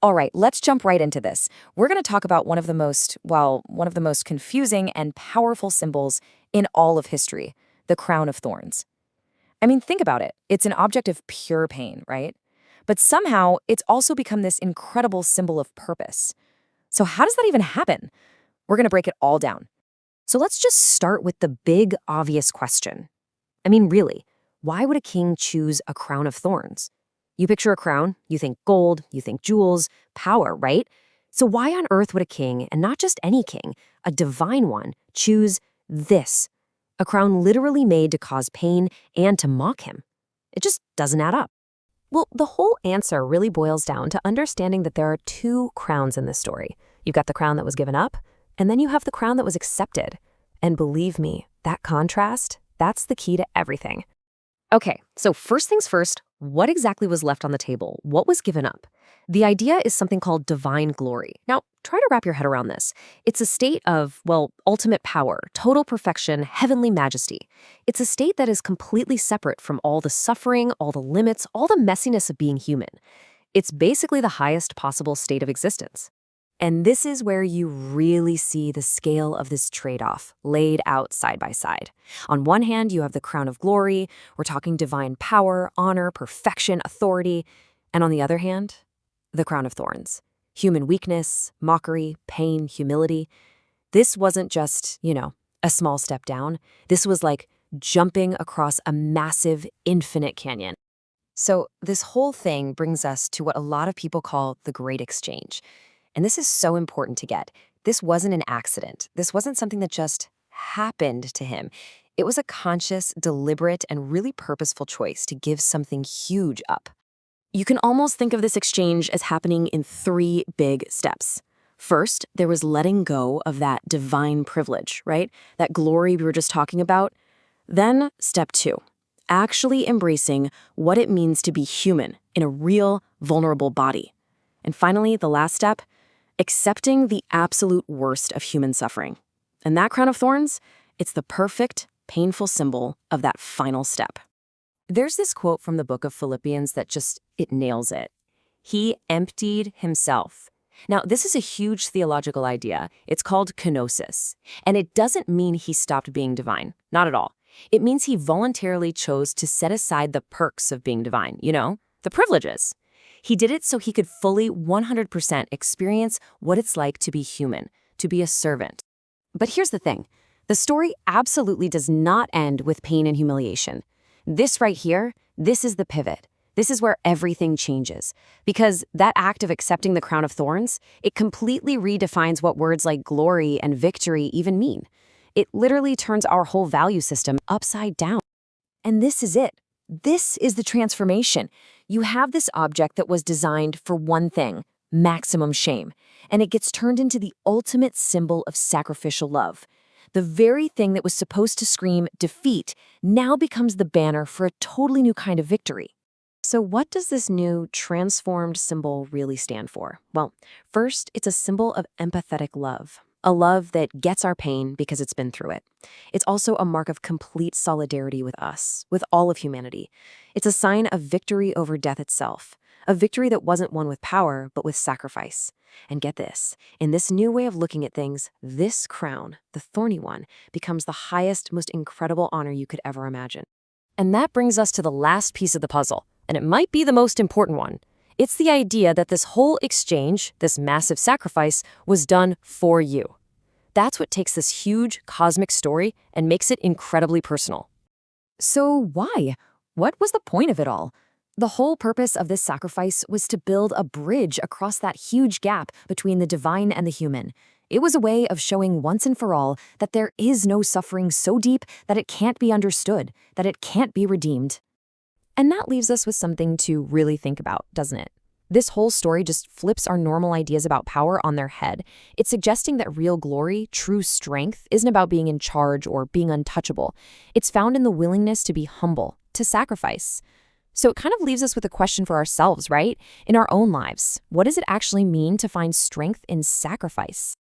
All right, let's jump right into this. We're going to talk about one of the most confusing and powerful symbols in all of history, the crown of thorns. I mean, think about it. It's an object of pure pain, right? But somehow, it's also become this incredible symbol of purpose. So how does that even happen? We're going to break it all down. So let's just start with the big, obvious question. I mean, really, why would a king choose a crown of thorns? You picture a crown, you think gold, you think jewels, power, right? So why on earth would a king, and not just any king, a divine one, choose this? A crown literally made to cause pain and to mock him. It just doesn't add up. Well, the whole answer really boils down to understanding that there are two crowns in this story. You've got the crown that was given up, and then you have the crown that was accepted. And believe me, that contrast, that's the key to everything. Okay, so first things first, what exactly was left on the table? What was given up? The idea is something called divine glory. Now, try to wrap your head around this. It's a state of, well, ultimate power, total perfection, heavenly majesty. It's a state that is completely separate from all the suffering, all the limits, all the messiness of being human. It's basically the highest possible state of existence. And this is where you really see the scale of this trade-off laid out side by side. On one hand, you have the crown of glory. We're talking divine power, honor, perfection, authority. And on the other hand, the crown of thorns. Human weakness, mockery, pain, humility. This wasn't just, a small step down. This was like jumping across a massive, infinite canyon. So this whole thing brings us to what a lot of people call the Great Exchange. And this is so important to get. This wasn't an accident. This wasn't something that just happened to him. It was a conscious, deliberate, and really purposeful choice to give something huge up. You can almost think of this exchange as happening in three big steps. First, there was letting go of that divine privilege, right? That glory we were just talking about. Then, step two, actually embracing what it means to be human in a real, vulnerable body. And finally, the last step, accepting the absolute worst of human suffering. And that crown of thorns, it's the perfect, painful symbol of that final step. There's this quote from the book of Philippians that it nails it. He emptied himself. Now, this is a huge theological idea. It's called kenosis. And it doesn't mean he stopped being divine. Not at all. It means he voluntarily chose to set aside the perks of being divine, the privileges. He did it so he could fully 100% experience what it's like to be human, to be a servant. But here's the thing. The story absolutely does not end with pain and humiliation. This right here, this is the pivot. This is where everything changes. Because that act of accepting the crown of thorns, it completely redefines what words like glory and victory even mean. It literally turns our whole value system upside down. And this is it. This is the transformation. You have this object that was designed for one thing, maximum shame, and it gets turned into the ultimate symbol of sacrificial love. The very thing that was supposed to scream defeat now becomes the banner for a totally new kind of victory. So what does this new transformed symbol really stand for? Well, first, it's a symbol of empathetic love. A love that gets our pain because it's been through it. It's also a mark of complete solidarity with us, with all of humanity. It's a sign of victory over death itself, a victory that wasn't won with power, but with sacrifice. And get this, in this new way of looking at things, this crown, the thorny one, becomes the highest, most incredible honor you could ever imagine. And that brings us to the last piece of the puzzle, and it might be the most important one. It's the idea that this whole exchange, this massive sacrifice, was done for you. That's what takes this huge cosmic story and makes it incredibly personal. So why? What was the point of it all? The whole purpose of this sacrifice was to build a bridge across that huge gap between the divine and the human. It was a way of showing once and for all that there is no suffering so deep that it can't be understood, that it can't be redeemed. And that leaves us with something to really think about, doesn't it? This whole story just flips our normal ideas about power on their head. It's suggesting that real glory, true strength, isn't about being in charge or being untouchable. It's found in the willingness to be humble, to sacrifice. So it kind of leaves us with a question for ourselves, right? In our own lives, what does it actually mean to find strength in sacrifice?